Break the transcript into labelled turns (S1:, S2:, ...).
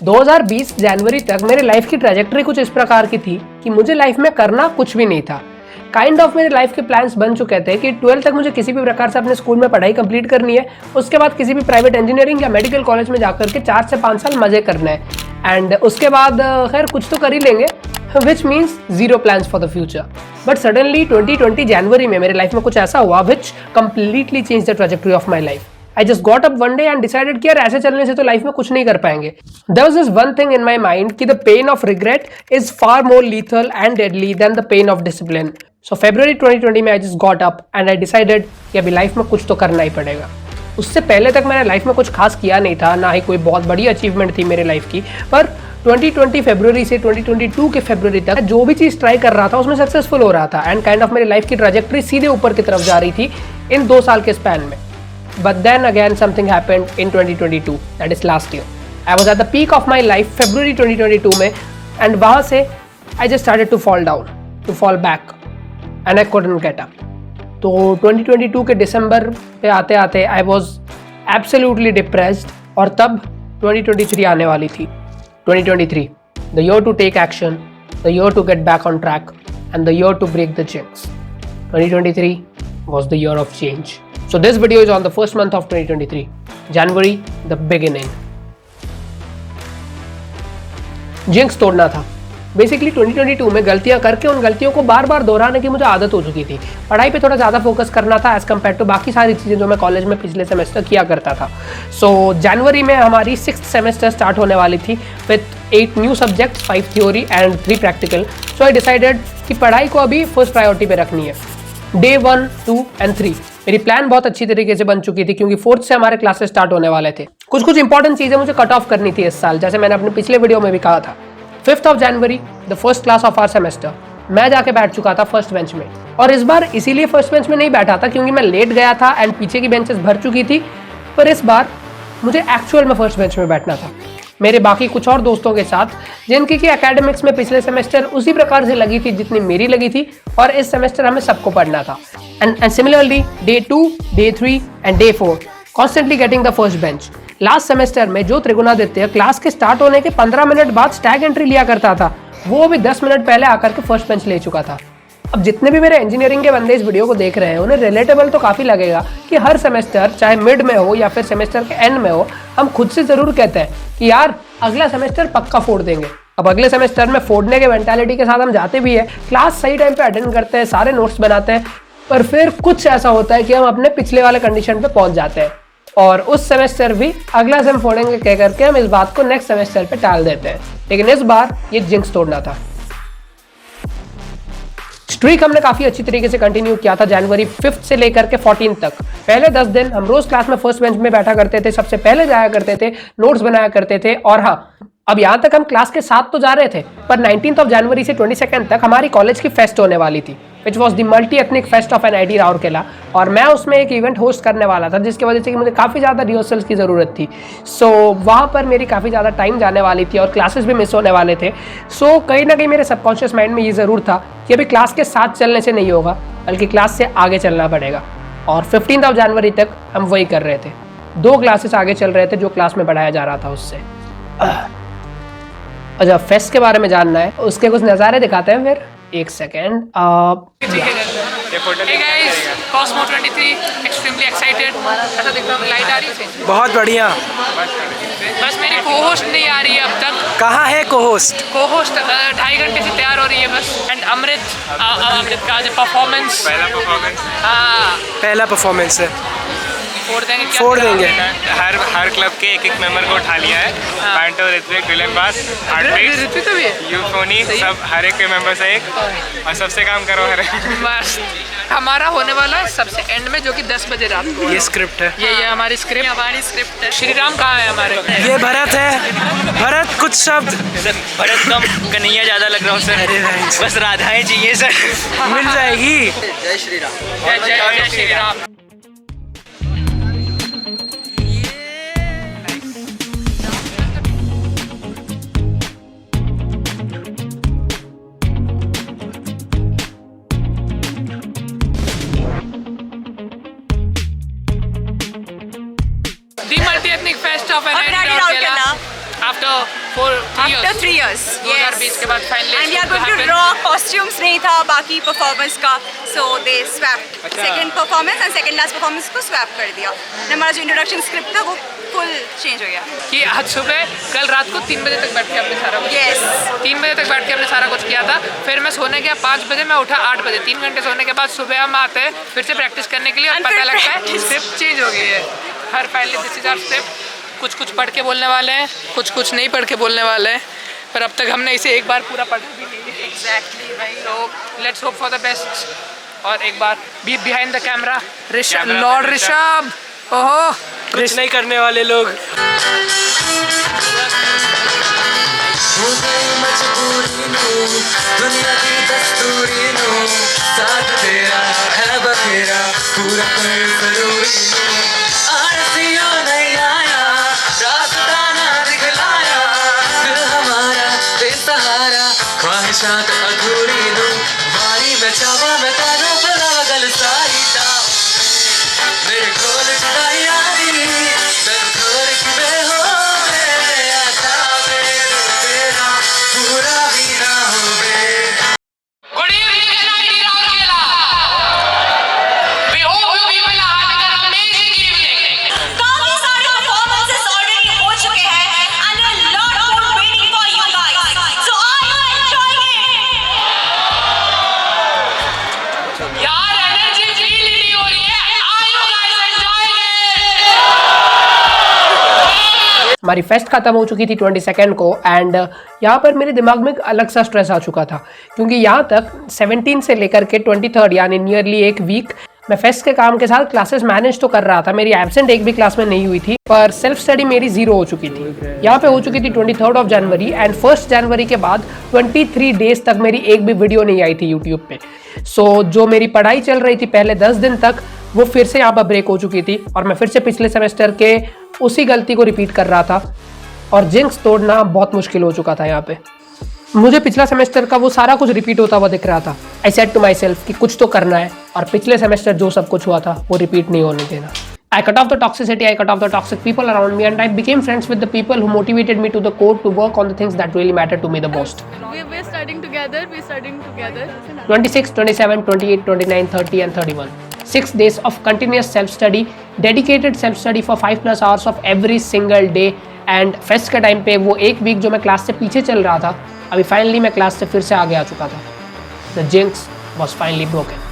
S1: 2020 जनवरी तक मेरे लाइफ की ट्रैजेक्टरी कुछ इस प्रकार की थी कि मुझे लाइफ में करना कुछ भी नहीं था। काइंड ऑफ मेरे लाइफ के प्लान्स बन चुके थे कि 12 तक मुझे किसी भी प्रकार से अपने स्कूल में पढ़ाई कंप्लीट करनी है, उसके बाद किसी भी प्राइवेट इंजीनियरिंग या मेडिकल कॉलेज में जाकर के 4 से 5 साल मजे करना है एंड उसके बाद खैर कुछ तो कर ही लेंगे, which means zero plans for the future. But suddenly 2020 जनवरी में मेरे लाइफ में कुछ ऐसा हुआ which completely change the trajectory of my life. I just got up one day and decided कि यार ऐसे चलने से तो लाइफ में कुछ नहीं कर पाएंगे। There was this one thing in my mind कि the pain of regret is far more lethal and deadly than the pain of discipline. So February 2020 में I just got up and I decided कि अभी life में कुछ तो करना ही पड़ेगा। उससे पहले तक मैंने लाइफ में कुछ खास किया नहीं था, ना ही कोई बहुत बड़ी अचीवमेंट थी मेरे लाइफ की, पर 2020 फरवरी से 2022 के फरवरी तक जो भी चीज़ ट्राई कर रहा था उसमें सक्सेसफुल हो रहा था एंड काइंड ऑफ मेरी लाइफ की ट्रैजेक्टरी सीधे ऊपर की तरफ जा रही थी इन 2 साल के स्पैन में। But then again something happened in 2022, that is last year. I was at the peak of my life February 2022 में and वहाँ से I just started to fall down, to fall back and I couldn't get up. तो 2022 के दिसंबर पे आते आते I was absolutely depressed और तब 2023 आने वाली थी। 2023, the year to take action, the year to get back on track and the year to break the jinx. 2023 was the year of change. So this video is on the first month of 2023, January, the beginning. Jinx तोड़ना था। Basically 2022 में गलतियां करके उन गलतियों को बार बार दोहराने की मुझे आदत हो चुकी थी। पढ़ाई पे थोड़ा ज़्यादा फोकस करना था एज कम्पेयर टू बाकी सारी चीज़ें जो मैं कॉलेज में पिछले सेमेस्टर किया करता था। सो जनवरी में हमारी 6th सेमेस्टर स्टार्ट होने वाली थी with 8 new subjects, 5 theory and 3 practical. So I decided कि पढ़ाई को अभी फर्स्ट प्रायोरिटी पे रखनी है। डे 1, 2 एंड 3 मेरी प्लान बहुत अच्छी तरीके से बन चुकी थी क्योंकि 4th से हमारे क्लासेस स्टार्ट होने वाले थे। कुछ इंपॉर्टेंट चीज़ें मुझे कट ऑफ करनी थी इस साल, जैसे मैंने अपने पिछले वीडियो में भी कहा था। 5th of January, the first class of our semester, मैं जाके बैठ चुका था फर्स्ट बेंच में। और इस बार इसीलिए फर्स्ट बेंच में नहीं बैठा था क्योंकि मैं लेट गया था एंड पीछे की बेंचेस भर चुकी थी, पर इस बार मुझे एक्चुअल में फर्स्ट बेंच में बैठना था मेरे बाकी कुछ और दोस्तों के साथ, जिनकी कि एकेडमिक्स में पिछले सेमेस्टर उसी प्रकार से लगी थी जितनी मेरी लगी थी और इस सेमेस्टर हमें सबको पढ़ना था। And similarly day 2, day 3 and day 4 constantly getting the first bench. Last semester में जो त्रिगुणादित्य क्लास के स्टार्ट होने के 15 मिनट बाद स्टैग एंट्री लिया करता था, वो भी 10 मिनट पहले आकर के फर्स्ट बेंच ले चुका था। अब जितने भी मेरे इंजीनियरिंग के बंदे इस वीडियो को देख रहे हैं उन्हें रिलेटेबल तो काफ़ी लगेगा कि हर सेमेस्टर चाहे मिड में हो या फिर सेमेस्टर के एंड में हो, हम खुद से ज़रूर कहते हैं कि यार अगला सेमेस्टर पक्का फोड़ देंगे। अब अगले सेमेस्टर में फोड़ने के मेंटालिटी के साथ हम जाते भी है, क्लास सही टाइम पे अटेंड करते हैं, सारे नोट्स बनाते हैं, पर फिर कुछ ऐसा होता है कि हम अपने पिछले वाले कंडीशन पे पहुंच जाते हैं और उस सेमेस्टर भी अगला सेम फोड़ेंगे कह करके हम इस बात को नेक्स्ट सेमेस्टर पे टाल देते हैं। लेकिन इस बार ये जिंक्स तोड़ना था। स्ट्रीक हमने काफ़ी अच्छी तरीके से कंटिन्यू किया था जनवरी 5th से लेकर के 14 तक। पहले 10 दिन हम रोज क्लास में फर्स्ट बेंच में बैठा करते थे, सबसे पहले जाया करते थे, नोट्स बनाया करते थे और हाँ, अब यहाँ तक हम क्लास के साथ तो जा रहे थे, पर 19th ऑफ जनवरी से 22nd तक हमारी कॉलेज की फेस्ट होने वाली थी, which was the multi ethnic fest of NIT Rourkela, और मैं उसमें एक इवेंट होस्ट करने वाला था जिसकी वजह से कि मुझे काफ़ी ज़्यादा रिहर्सल्स की ज़रूरत थी। सो वहाँ पर मेरी काफ़ी ज़्यादा टाइम जाने वाली थी और क्लासेस भी मिस होने वाले थे। सो कहीं ना कहीं मेरे सबकॉन्शियस माइंड में ये ज़रूर था कि अभी क्लास के साथ चलने से नहीं होगा, बल्कि क्लास से आगे चलना पड़ेगा। और 15th ऑफ जनवरी तक हम वही कर रहे थे, 2 क्लासेस आगे चल रहे थे जो क्लास में पढ़ाया जा रहा था उससे। अच्छा, फेस्ट के बारे में जानना है, उसके कुछ नज़ारे दिखाते हैं फिर। एक second.
S2: Hey guys, Cosmo 23, extremely excited. ऐसा दिख रहा है, लाइट आ रही है।
S3: बहुत बढ़िया।
S2: बस मेरी को-होस्ट नहीं आ रही है अब तक।
S3: कहाँ है को-होस्ट?
S2: को-होस्ट 2.5 घंटे से तैयार हो रही है बस। एंड अमृत का जो परफॉर्मेंस,
S3: पहला परफॉर्मेंस है,
S2: फोड़ देंगे।
S4: हर क्लब के एक मेंबर को उठा लिया है। पैंटो, ऋत्विक, डिलन बास,
S2: ऋत्विक तो भी है,
S4: यूफोनी, सब हर एक के मेंबर से एक, और सबसे काम करो हर एक।
S2: बस हमारा होने वाला है सबसे एंड में, जो कि 10 बजे रात को।
S3: ये स्क्रिप्ट है,
S2: ये हमारी स्क्रिप्ट है। श्री राम कहाँ है हमारे?
S3: ये भरत है। भरत कुछ शब्द।
S5: भरत कम, कन्हैया ज्यादा लग रहा हूँ सर। बस राधाएं चाहिए सर।
S3: मिल जाएगी।
S5: जय श्री राम।
S2: जय Shri Ram. The multi-ethnic fest of NIT Raurkela. After
S6: After 3 years, yes.
S2: 2020 के बाद finally
S6: And we are going to draw costumes नहीं था बाकी performance का, so they swapped. Second performance and second last performance को swap कर दिया. हमारा जो introduction script था वो full change हो गया.
S2: कि आज सुबह कल रात को 3 बजे तक बैठ के हमने सारा कुछ
S6: Yes.
S2: 3 बजे तक बैठ के हमने सारा कुछ किया था। फिर मैं सोने गया 5 बजे, मैं उठा 8 बजे। 3 घंटे सोने के बाद सुबह हम आते हैं फिर से प्रैक्टिस करने के लिए और
S6: And
S2: पता
S6: फिर
S2: लगता है
S6: practice.
S2: स्टेप चेंज हो गई है। हर finally this is our step. कुछ कुछ पढ़ के बोलने वाले हैं, कुछ कुछ नहीं पढ़ के बोलने वाले हैं, पर अब तक हमने इसे एक बार पूरा पढ़ा भी नहीं है।
S6: Exactly भाई.
S2: So let's hope for the best। और एक बार be behind the camera Rishabh,
S4: Camera
S2: lord
S4: पे
S2: ऋषभ। ओहो
S3: कुछ नहीं करने वाले लोग।
S7: दुनिया की दस्तूरी नो साथ तेरा है बखेरा पूरा कर जरूरी नो आरसियों नहीं आया रास्ता ना दिखलाया दिल हमारा बेसहारा ख्वाहिशात अधूरी नो बारी में चावा मैं तारों पर गल सारी टाव मेरे खोल छुड़ाई आई दर खोल की बेहो आशा मेरे तेरा पूरा भी ना होवे।
S2: Good evening, NIT Rourkela. We hope you people are having an amazing evening.
S6: काफी सारे performances already हो चुके हैं and a lot more waiting for you guys. So are you enjoying it?
S2: यार एनर्जी फील ही नहीं हो रही है। Are you guys enjoying it?
S1: हमारी फेस्ट खत्म हो चुकी थी 22 को एंड यहाँ पर मेरे दिमाग में एक अलग सा स्ट्रेस आ चुका था क्योंकि यहाँ तक 17 से लेकर के 23 यानी नियरली एक वीक मैं फेस्ट के काम के साथ क्लासेस मैनेज तो कर रहा था। मेरी एब्सेंट एक भी क्लास में नहीं हुई थी, पर सेल्फ स्टडी मेरी 0 हो चुकी थी। यहाँ पे हो चुकी थी 23 जनवरी एंड 1 जनवरी के बाद 23 डेज तक मेरी एक भी वीडियो नहीं आई थी यूट्यूब पे। सो जो मेरी पढ़ाई चल रही थी पहले 10 दिन तक वो फिर से यहाँ पर ब्रेक हो चुकी थी और मैं फिर से पिछले सेमेस्टर के उसी गलती को रिपीट कर रहा था और जिंक्स तोड़ना बहुत मुश्किल हो चुका था। यहाँ पे मुझे पिछला सेमेस्टर का वो सारा कुछ रिपीट होता हुआ दिख रहा था। I said to myself कि कुछ तो करना है और पिछले सेमेस्टर जो सब कुछ हुआ था वो रिपीट नहीं होने देना। I cut off the toxicity, I cut off the toxic people around me and I became friends with the people who motivated me to the core to work on the things that really matter to me the most.
S8: We're studying together,
S1: 26, 27, 28, 29, 30 and 31. 6 days of continuous self-study, dedicated self-study for 5+ hours of every single day and fest के time पे वो एक week जो मैं class से पीछे चल रहा था, अभी फाइनली मैं क्लास से फिर से आगे आ चुका था। The jinx was finally broken.